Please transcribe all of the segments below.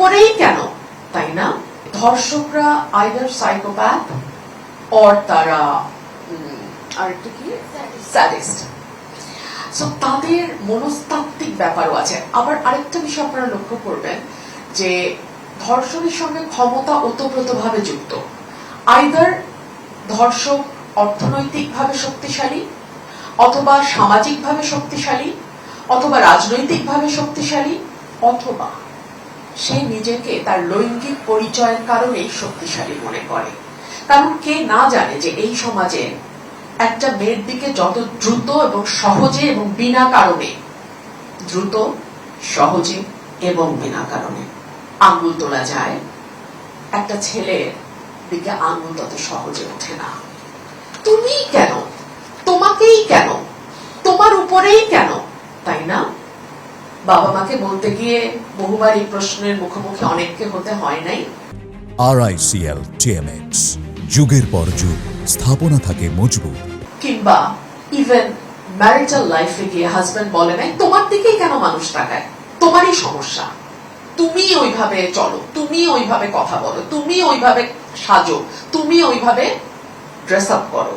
উপরেই কেন, তাই না? ধর্ষকরা আইদার সাইকোপ্যাথ অর তারা আরেকটা কি স্যাডিস্ট। সো তাদের মনস্তাত্ত্বিক ব্যাপারও আছে। আবার আরেকটা বিষয় আপনারা লক্ষ্য করবেন যে ধর্ষণের সঙ্গে ক্ষমতা ওতপ্রোতভাবে যুক্ত। আইদার ধর্ষক অর্থনৈতিকভাবে শক্তিশালী, অথবা সামাজিকভাবে শক্তিশালী, অথবা রাজনৈতিকভাবে শক্তিশালী, অথবা সে নিজেকে তার লৈঙ্গিক পরিচয়ের কারণেই শক্তিশালী মনে করে। কারণ কে না জানে যে এই সমাজে একটা মেয়ের দিকে যত দ্রুত এবং সহজে এবং বিনা কারণে, দ্রুত সহজে এবং বিনা কারণে আঙ্গুল তোলা যায়, একটা ছেলের দিকে আঙ্গুল তত সহজে ওঠে না। তুমি কেন, তোমাকেই কেন, তোমার উপরেই কেন, তাই না? বাবা মাকে বলতে গিয়ে বহুবার এই প্রশ্নের মুখোমুখি অনেককে হতে হয় নাই। RICL TMX, যুগের পর যুগ স্থাপনা থাকে মজবুত। কিংবা ইভেন ম্যারিটাল লাইফে গিয়ে হাজবেন্ড বলে নাই তোমার দিকেই কেন মানুষ তাকায়, তোমারই সমস্যা, তুমি ওইভাবে চলো, তুমি ওইভাবে কথা বলো, তুমি ওইভাবে সাজো, তুমি ওইভাবে ড্রেস আপ করো।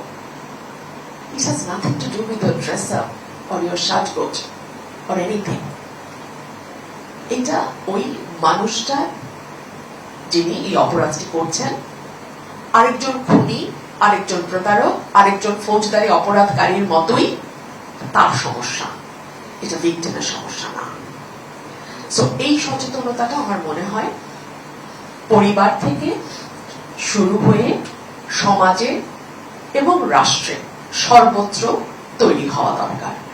This has nothing to do with your dress up or your সাজগোজ or anything. এটা ওই মানুষটা যিনি এই অপরাধটি করছেন, আরেকজন খুনি, আরেকজন প্রতারক, আরেকজন ফৌজদারি অপরাধকারীর মতোই তার সমস্যা, এটা ভিকটিমের সমস্যা না। সো এই সচেতনতাটা আমার মনে হয় পরিবার থেকে শুরু হয়ে সমাজে এবং রাষ্ট্রে সর্বত্র তৈরি হওয়া দরকার।